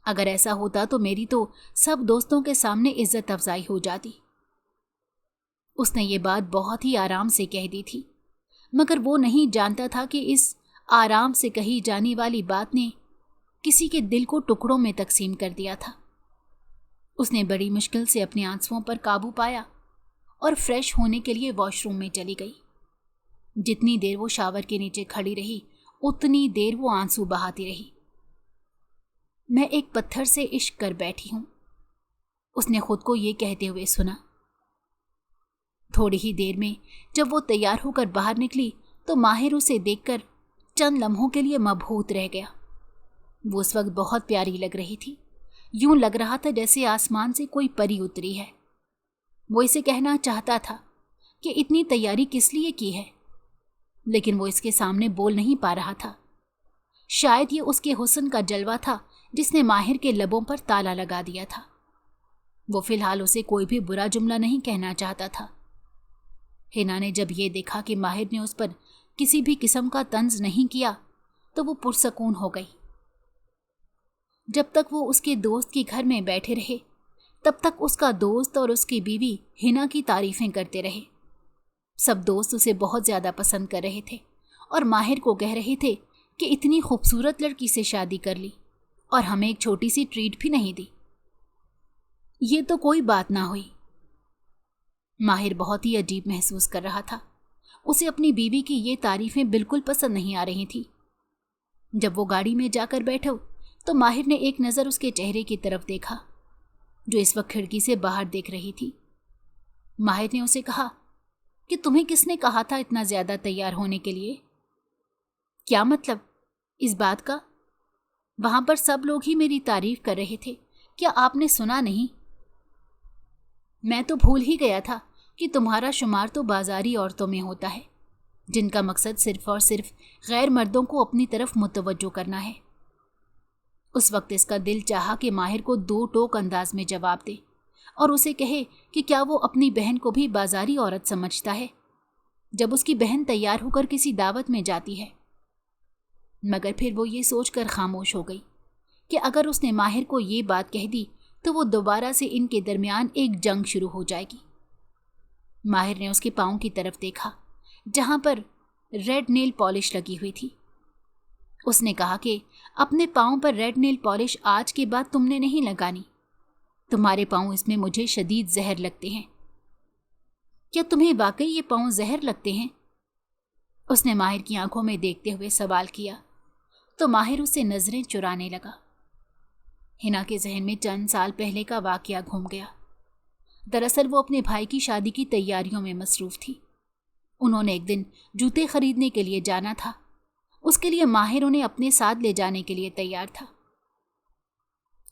अगर ऐसा होता तो मेरी तो सब दोस्तों के सामने इज्जत अफजाई हो जाती। उसने ये बात बहुत ही आराम से कह दी थी, मगर वो नहीं जानता था कि इस आराम से कही जाने वाली बात ने किसी के दिल को टुकड़ों में तकसीम कर दिया था। उसने बड़ी मुश्किल से अपने आंसुओं पर काबू पाया और फ्रेश होने के लिए वॉशरूम में चली गई। जितनी देर वो शावर के नीचे खड़ी रही उतनी देर वो आंसू बहाती रही। मैं एक पत्थर से इश्क कर बैठी हूं, उसने खुद को ये कहते हुए सुना। थोड़ी ही देर में जब वो तैयार होकर बाहर निकली तो माहिर उसे देखकर चंद लम्हों के लिए मबहूत रह गया। वो उस वक्त बहुत प्यारी लग रही थी। यूं लग रहा था जैसे आसमान से कोई परी उतरी है। वो इसे कहना चाहता था कि इतनी तैयारी किस लिए की है, लेकिन वो इसके सामने बोल नहीं पा रहा था। शायद ये उसके हुस्न का जलवा था जिसने माहिर के लबों पर ताला लगा दिया था। वो फिलहाल उसे कोई भी बुरा जुमला नहीं कहना चाहता था। हिना ने जब ये देखा कि माहिर ने उस पर किसी भी किस्म का तंज नहीं किया तो वो पुरसकून हो गई। जब तक वो उसके दोस्त के घर में बैठे रहे तब तक उसका दोस्त और उसकी बीवी हिना की तारीफें करते रहे। सब दोस्त उसे बहुत ज़्यादा पसंद कर रहे थे और माहिर को कह रहे थे कि इतनी खूबसूरत लड़की से शादी कर ली और हमें एक छोटी सी ट्रीट भी नहीं दी। ये तो कोई बात ना हुई। माहिर बहुत ही अजीब महसूस कर रहा था। उसे अपनी बीवी की ये तारीफें बिल्कुल पसंद नहीं आ रही थी। जब वो गाड़ी में जाकर बैठा तो माहिर ने एक नज़र उसके चेहरे की तरफ देखा जो इस वक्त खिड़की से बाहर देख रही थी। माहिर ने उसे कहा कि तुम्हें किसने कहा था इतना ज़्यादा तैयार होने के लिए? क्या मतलब इस बात का? वहां पर सब लोग ही मेरी तारीफ कर रहे थे, क्या आपने सुना नहीं? मैं तो भूल ही गया था कि तुम्हारा शुमार तो बाजारी औरतों में होता है जिनका मकसद सिर्फ और सिर्फ गैर मर्दों को अपनी तरफ मुतवज्जो करना है। उस वक्त इसका दिल चाहा कि माहिर को दो टोक अंदाज में जवाब दे और उसे कहे कि क्या वो अपनी बहन को भी बाजारी औरत समझता है जब उसकी बहन तैयार होकर किसी दावत में जाती है। मगर फिर वो ये सोचकर खामोश हो गई कि अगर उसने माहिर को ये बात कह दी तो वो दोबारा से इनके दरमियान एक जंग शुरू हो जाएगी। माहिर ने उसके पाँव की तरफ देखा जहां पर रेड नेल पॉलिश लगी हुई थी। उसने कहा कि अपने पाँव पर रेड नेल पॉलिश आज के बाद तुमने नहीं लगानी। तुम्हारे पाँव इसमें मुझे शदीद जहर लगते हैं। क्या तुम्हें वाकई ये पाँव जहर लगते हैं? उसने माहिर की आंखों में देखते हुए सवाल किया तो माहिर उससे नजरें चुराने लगा। हिना के जहन में चंद साल पहले का वाकया घूम गया। दरअसल वो अपने भाई की शादी की तैयारियों में मसरूफ थी। उन्होंने एक दिन जूते खरीदने के लिए जाना था। उसके लिए माहिर उन्हें अपने साथ ले जाने के लिए तैयार था।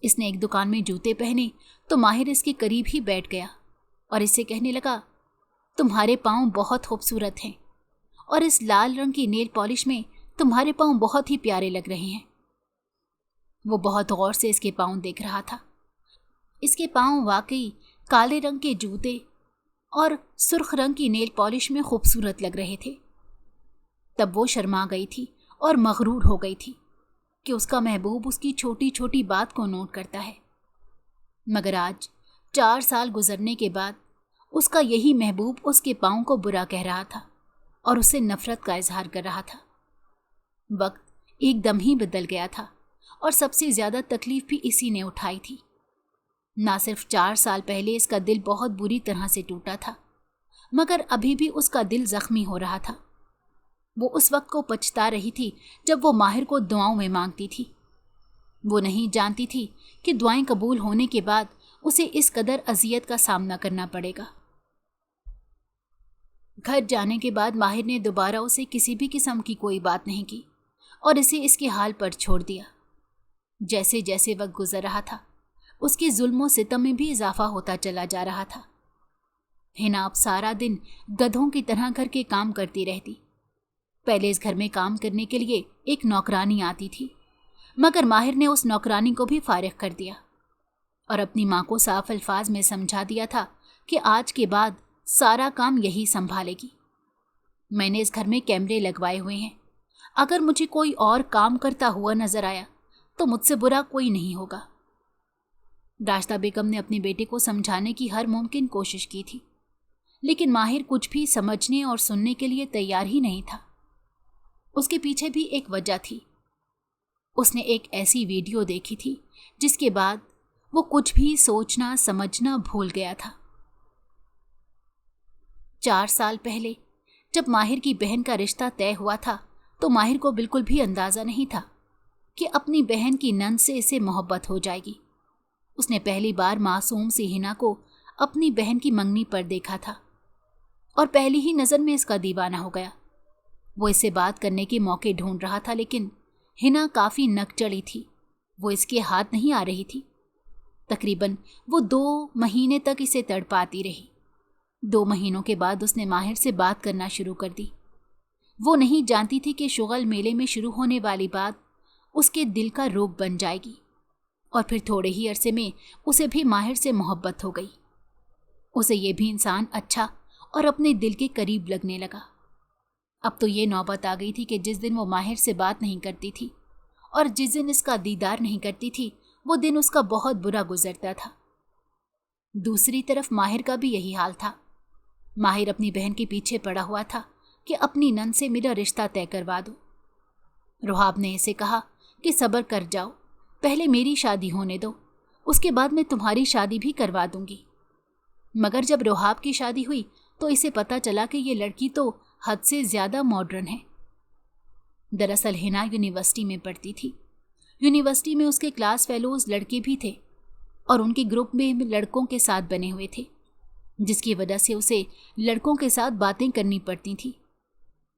इसने एक दुकान में जूते पहने तो माहिर इसके करीब ही बैठ गया और इससे कहने लगा, तुम्हारे पाँव बहुत खूबसूरत हैं और इस लाल रंग की नेल पॉलिश में तुम्हारे पाँव बहुत ही प्यारे लग रहे हैं। वो बहुत गौर से इसके पाँव देख रहा था। इसके पाँव वाकई काले रंग के जूते और सुर्ख रंग की नेल पॉलिश में खूबसूरत लग रहे थे। तब वो शर्मा गई थी और मगरूर हो गई थी कि उसका महबूब उसकी छोटी छोटी बात को नोट करता है। मगर आज 4 साल गुजरने के बाद उसका यही महबूब उसके पाँव को बुरा कह रहा था और उससे नफरत का इजहार कर रहा था। वक्त एकदम ही बदल गया था और सबसे ज्यादा तकलीफ भी इसी ने उठाई थी। ना सिर्फ 4 साल पहले इसका दिल बहुत बुरी तरह से टूटा था, मगर अभी भी उसका दिल जख्मी हो रहा था। वो उस वक्त को पछता रही थी जब वो माहिर को दुआओं में मांगती थी। वो नहीं जानती थी कि दुआएं कबूल होने के बाद उसे इस कदर अजियत का सामना करना पड़ेगा। घर जाने के बाद माहिर ने दोबारा उसे किसी भी किस्म की कोई बात नहीं की और इसे इसके हाल पर छोड़ दिया। जैसे जैसे वक्त गुजर रहा था उसके जुल्मों सितम में भी इजाफा होता चला जा रहा था। हिना अब सारा दिन गधों की तरह घर के काम करती रहती। पहले इस घर में काम करने के लिए एक नौकरानी आती थी, मगर माहिर ने उस नौकरानी को भी फारिग कर दिया और अपनी माँ को साफ अल्फाज में समझा दिया था कि आज के बाद सारा काम यही संभालेगी। मैंने इस घर में कैमरे लगवाए हुए हैं, अगर मुझे कोई और काम करता हुआ नजर आया तो मुझसे बुरा कोई नहीं होगा। राशिदा बेगम ने अपने बेटे को समझाने की हर मुमकिन कोशिश की थी, लेकिन माहिर कुछ भी समझने और सुनने के लिए तैयार ही नहीं था। उसके पीछे भी एक वजह थी। उसने एक ऐसी वीडियो देखी थी जिसके बाद वो कुछ भी सोचना समझना भूल गया था। 4 साल पहले जब माहिर की बहन का रिश्ता तय हुआ था तो माहिर को बिल्कुल भी अंदाजा नहीं था कि अपनी बहन की नंद से इसे मोहब्बत हो जाएगी। उसने पहली बार मासूम सी हिना को अपनी बहन की मंगनी पर देखा था और पहली ही नज़र में इसका दीवाना हो गया। वो इससे बात करने के मौके ढूंढ रहा था, लेकिन हिना काफ़ी नकचढ़ी थी। वो इसके हाथ नहीं आ रही थी। तकरीबन वो 2 महीने तक इसे तड़पाती रही। 2 महीनों के बाद उसने माहिर से बात करना शुरू कर दी। वो नहीं जानती थी कि शुगल मेले में शुरू होने वाली बात उसके दिल का रोग बन जाएगी और फिर थोड़े ही अरसे में उसे भी माहिर से मोहब्बत हो गई। उसे ये भी इंसान अच्छा और अपने दिल के करीब लगने लगा। अब तो ये नौबत आ गई थी कि जिस दिन वो माहिर से बात नहीं करती थी और जिस दिन इसका दीदार नहीं करती थी, वो दिन उसका बहुत बुरा गुजरता था। दूसरी तरफ माहिर का भी यही हाल था। माहिर अपनी बहन के पीछे पड़ा हुआ था कि अपनी नंद से मेरा रिश्ता तय करवा दो। रुहाब ने इसे कहा कि सब्र कर जाओ, पहले मेरी शादी होने दो, उसके बाद मैं तुम्हारी शादी भी करवा दूंगी। मगर जब रुहाब की शादी हुई तो इसे पता चला कि ये लड़की तो हद से ज्यादा मॉडर्न है। दरअसल हिना यूनिवर्सिटी में पढ़ती थी। यूनिवर्सिटी में उसके क्लास फेलोज लड़के भी थे और उनके ग्रुप में लड़कों के साथ बने हुए थे, जिसकी वजह से उसे लड़कों के साथ बातें करनी पड़ती थी।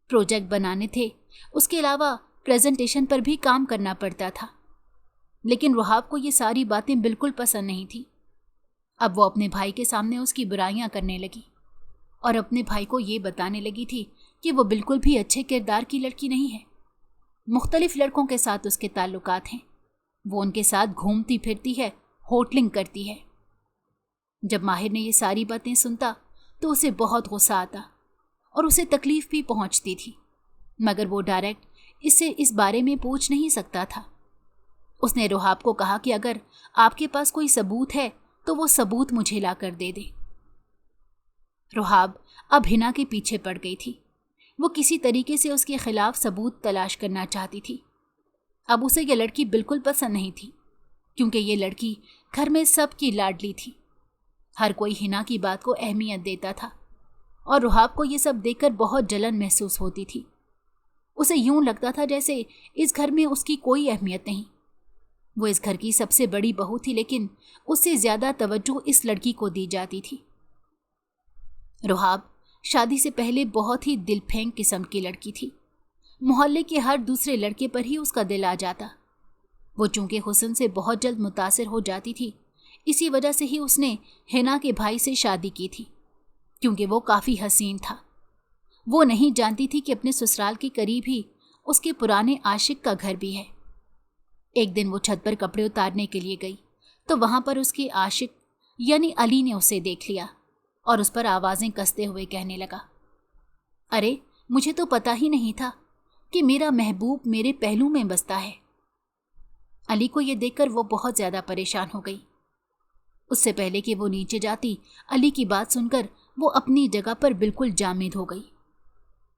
प्रोजेक्ट बनाने थे, उसके अलावा प्रेजेंटेशन पर भी काम करना पड़ता था। लेकिन रुहाब को ये सारी बातें बिल्कुल पसंद नहीं थी। अब वो अपने भाई के सामने उसकी बुराइयां करने लगी और अपने भाई को ये बताने लगी थी कि वो बिल्कुल भी अच्छे किरदार की लड़की नहीं है। मुख्तलिफ लड़कों के साथ उसके ताल्लुकात हैं, वो उनके साथ घूमती फिरती है, होटलिंग करती है। जब माहिर ने ये सारी बातें सुनता तो उसे बहुत गुस्सा आता और उसे तकलीफ भी पहुंचती थी, मगर वो डायरेक्ट इससे इस बारे में पूछ नहीं सकता था। उसने रुहाब को कहा कि अगर आपके पास कोई सबूत है तो वो सबूत मुझे ला कर दे दे। रुहाब अब हिना के पीछे पड़ गई थी। वो किसी तरीके से उसके खिलाफ सबूत तलाश करना चाहती थी। अब उसे ये लड़की बिल्कुल पसंद नहीं थी, क्योंकि ये लड़की घर में सबकी लाडली थी। हर कोई हिना की बात को अहमियत देता था और रुहाब को ये सब देखकर बहुत जलन महसूस होती थी। उसे यूं लगता था जैसे इस घर में उसकी कोई अहमियत नहीं। वो इस घर की सबसे बड़ी बहू थी, लेकिन उससे ज्यादा तवज्जो इस लड़की को दी जाती थी। रुहाब शादी से पहले बहुत ही दिलफेंग किस्म की लड़की थी। मोहल्ले के हर दूसरे लड़के पर ही उसका दिल आ जाता। वो चूंकि हुस्न से बहुत जल्द मुतासिर हो जाती थी, इसी वजह से ही उसने हिना के भाई से शादी की थी, क्योंकि वो काफ़ी हसीन था। वो नहीं जानती थी कि अपने ससुराल के करीब ही उसके पुराने आशिक का घर भी है। एक दिन वो छत पर कपड़े उतारने के लिए गई तो वहाँ पर उसके आशिक यानी अली ने उसे देख लिया और उस पर आवाज़ें कसते हुए कहने लगा, अरे मुझे तो पता ही नहीं था کہ میرا محبوب میرے پہلو میں بستا ہے۔ علی کو یہ دیکھ کر وہ بہت زیادہ پریشان ہو گئی۔ اس سے پہلے کہ وہ نیچے جاتی، علی کی بات سن کر وہ اپنی جگہ پر بالکل جامد ہو گئی۔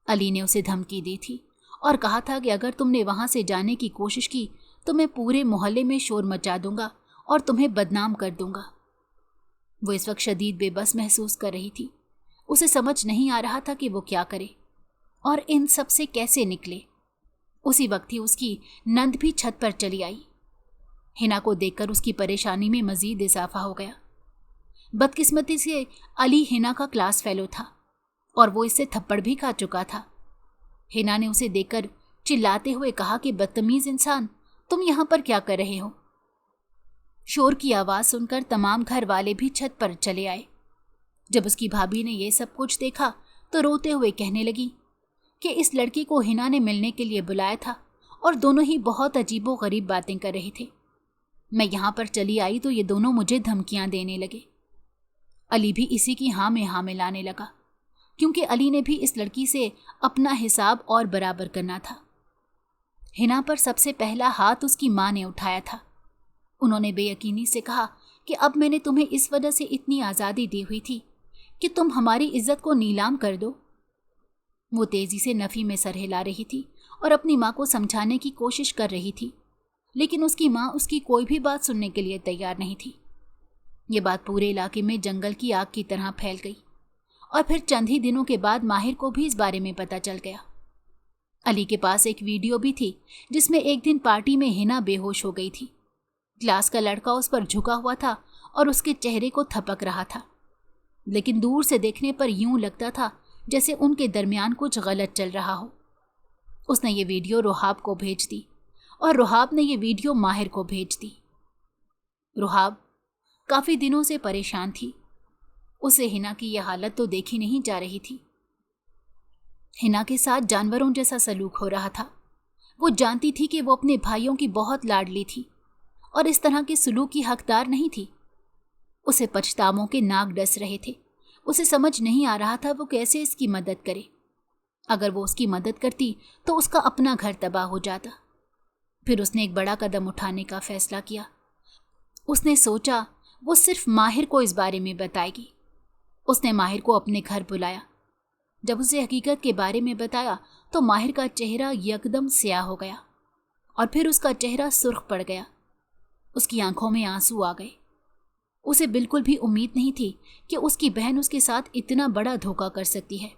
علی نے اسے دھمکی دی تھی اور کہا تھا کہ اگر تم نے وہاں سے جانے کی کوشش کی تو میں پورے محلے میں شور مچا دوں گا اور تمہیں بدنام کر دوں گا۔ وہ اس وقت شدید بے بس محسوس کر رہی تھی۔ اسے سمجھ نہیں آ رہا تھا کہ وہ کیا کرے اور ان سب سے کیسے نکلے۔ اسی وقت ہی اس کی نند بھی چھت پر چلی آئی۔ ہنا کو دیکھ کر اس کی پریشانی میں مزید اضافہ ہو گیا۔ بدقسمتی سے علی ہنا کا کلاس فیلو تھا اور وہ اس سے تھپڑ بھی کھا چکا تھا۔ ہنا نے اسے دیکھ کر چلاتے ہوئے کہا کہ بدتمیز انسان، تم یہاں پر کیا کر رہے ہو؟ شور کی آواز سن کر تمام گھر والے بھی چھت پر چلے آئے۔ جب اس کی بھابھی نے یہ سب کچھ دیکھا تو روتے ہوئے کہنے لگی کہ اس لڑکی کو ہنا نے ملنے کے لیے بلایا تھا اور دونوں ہی بہت عجیب و غریب باتیں کر رہے تھے۔ میں یہاں پر چلی آئی تو یہ دونوں مجھے دھمکیاں دینے لگے۔ علی بھی اسی کی ہاں میں ہاں ملانے لگا، کیونکہ علی نے بھی اس لڑکی سے اپنا حساب اور برابر کرنا تھا۔ ہنا پر سب سے پہلا ہاتھ اس کی ماں نے اٹھایا تھا۔ انہوں نے بے یقینی سے کہا کہ اب میں نے تمہیں اس وجہ سے اتنی آزادی دی ہوئی تھی کہ تم ہماری عزت کو نیلام کر دو۔ وہ تیزی سے نفی میں سر ہلا رہی تھی اور اپنی ماں کو سمجھانے کی کوشش کر رہی تھی، لیکن اس کی ماں اس کی کوئی بھی بات سننے کے لیے تیار نہیں تھی۔ یہ بات پورے علاقے میں جنگل کی آگ کی طرح پھیل گئی اور پھر چند ہی دنوں کے بعد ماہر کو بھی اس بارے میں پتہ چل گیا۔ علی کے پاس ایک ویڈیو بھی تھی جس میں ایک دن پارٹی میں ہنا بے ہوش ہو گئی تھی۔ کلاس کا لڑکا اس پر جھکا ہوا تھا اور اس کے چہرے کو تھپک رہا تھا، لیکن دور سے دیکھنے پر یوں لگتا تھا جیسے ان کے درمیان کچھ غلط چل رہا ہو۔ اس نے یہ ویڈیو روحاب کو بھیج دی اور روحاب نے یہ ویڈیو ماہر کو بھیج دی۔ روحاب کافی دنوں سے پریشان تھی۔ اسے ہنا کی یہ حالت تو دیکھی نہیں جا رہی تھی۔ ہنا کے ساتھ جانوروں جیسا سلوک ہو رہا تھا۔ وہ جانتی تھی کہ وہ اپنے بھائیوں کی بہت لاڈلی تھی اور اس طرح کے سلوک کی حقدار نہیں تھی۔ اسے پچھتاووں کے ناک ڈس رہے تھے۔ اسے سمجھ نہیں آ رہا تھا وہ کیسے اس کی مدد کرے۔ اگر وہ اس کی مدد کرتی تو اس کا اپنا گھر تباہ ہو جاتا۔ پھر اس نے ایک بڑا قدم اٹھانے کا فیصلہ کیا۔ اس نے سوچا وہ صرف ماہر کو اس بارے میں بتائے گی۔ اس نے ماہر کو اپنے گھر بلایا۔ جب اسے حقیقت کے بارے میں بتایا تو ماہر کا چہرہ یکدم سیاہ ہو گیا اور پھر اس کا چہرہ سرخ پڑ گیا۔ اس کی آنکھوں میں آنسو آ گئے۔ اسے بالکل بھی امید نہیں تھی کہ اس کی بہن اس کے ساتھ اتنا بڑا دھوکہ کر سکتی ہے۔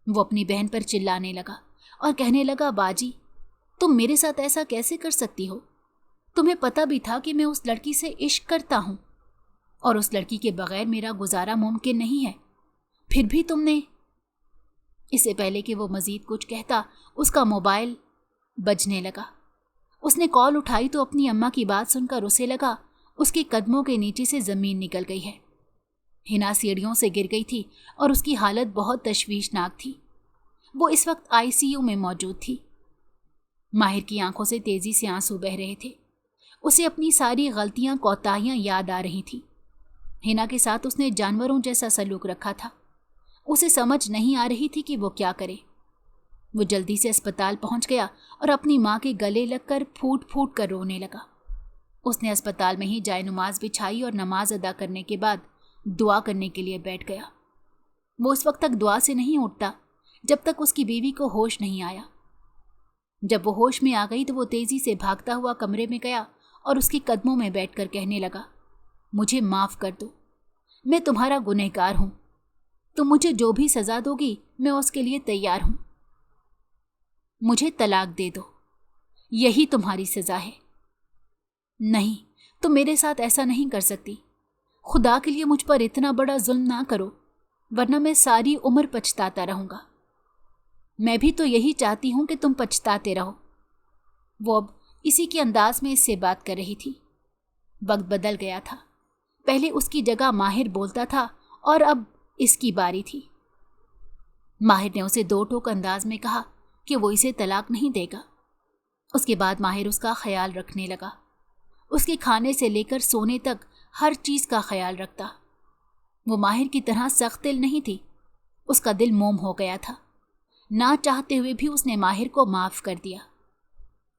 وہ اپنی بہن پر چلانے لگا اور کہنے لگا، باجی تم میرے ساتھ ایسا کیسے کر سکتی ہو؟ تمہیں پتہ بھی تھا کہ میں اس لڑکی سے عشق کرتا ہوں اور اس لڑکی کے بغیر میرا گزارا ممکن نہیں ہے، پھر بھی تم نے… اس سے پہلے کہ وہ مزید کچھ کہتا اس کا موبائل بجنے لگا۔ اس نے کال اٹھائی تو اپنی اماں کی بات سن کر اسے لگا اس کے قدموں کے نیچے سے زمین نکل گئی ہے۔ ہنا سیڑھیوں سے گر گئی تھی اور اس کی حالت بہت تشویشناک تھی۔ وہ اس وقت ICU میں موجود تھی۔ ماہر کی آنکھوں سے تیزی سے آنسو بہہ رہے تھے۔ اسے اپنی ساری غلطیاں کوتاہیاں یاد آ رہی تھیں۔ ہنا کے ساتھ اس نے جانوروں جیسا سلوک رکھا تھا۔ اسے سمجھ نہیں آ رہی تھی کہ وہ کیا کرے۔ وہ جلدی سے اسپتال پہنچ گیا اور اپنی ماں کے گلے لگ کر پھوٹ پھوٹ کر رونے لگا۔ اس نے اسپتال میں ہی جائے نماز بچھائی اور نماز ادا کرنے کے بعد دعا کرنے کے لیے بیٹھ گیا۔ وہ اس وقت تک دعا سے نہیں اٹھتا جب تک اس کی بیوی کو ہوش نہیں آیا۔ جب وہ ہوش میں آ گئی تو وہ تیزی سے بھاگتا ہوا کمرے میں گیا اور اس کے قدموں میں بیٹھ کر کہنے لگا، مجھے معاف کر دو، میں تمہارا گنہگار ہوں، تم مجھے جو بھی سزا دو گی میں اس کے لیے تیار ہوں، مجھے طلاق دے دو، یہی تمہاری سزا ہے۔ نہیں، تم میرے ساتھ ایسا نہیں کر سکتی، خدا کے لیے مجھ پر اتنا بڑا ظلم نہ کرو ورنہ میں ساری عمر پچھتاتا رہوں گا۔ میں بھی تو یہی چاہتی ہوں کہ تم پچھتاتے رہو۔ وہ اب اسی کے انداز میں اس سے بات کر رہی تھی۔ وقت بدل گیا تھا۔ پہلے اس کی جگہ ماہر بولتا تھا اور اب اس کی باری تھی۔ ماہر نے اسے دو ٹوک انداز میں کہا کہ وہ اسے طلاق نہیں دے گا۔ اس کے بعد ماہر اس کا خیال رکھنے لگا۔ اس کے کھانے سے لے کر سونے تک ہر چیز کا خیال رکھتا۔ وہ ماہر کی طرح سخت دل نہیں تھی، اس کا دل موم ہو گیا تھا، ना चाहते हुए भी उसने माहिर को माफ़ कर दिया।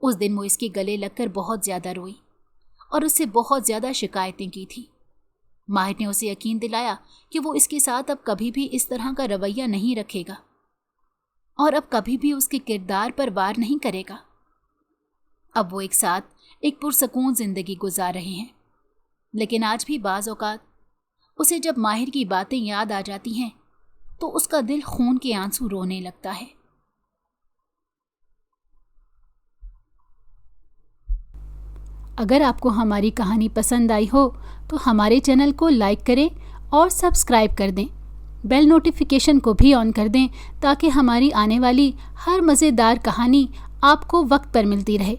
उस दिन वो इसके गले लगकर बहुत ज़्यादा रोई और उससे बहुत ज़्यादा शिकायतें की थी। माहिर ने उसे यकीन दिलाया कि वो इसके साथ अब कभी भी इस तरह का रवैया नहीं रखेगा और अब कभी भी उसके किरदार पर वार नहीं करेगा। अब वो एक साथ एक पुरसकून जिंदगी गुजार रहे हैं। लेकिन आज भी बाज़ औक़ात उसे जब माहिर की बातें याद आ जाती हैं तो उसका दिल खून के आंसू रोने लगता है। अगर आपको हमारी कहानी पसंद आई हो तो हमारे चैनल को लाइक करें और सब्सक्राइब कर दें। बेल नोटिफिकेशन को भी ऑन कर दें ताकि हमारी आने वाली हर मज़ेदार कहानी आपको वक्त पर मिलती रहे।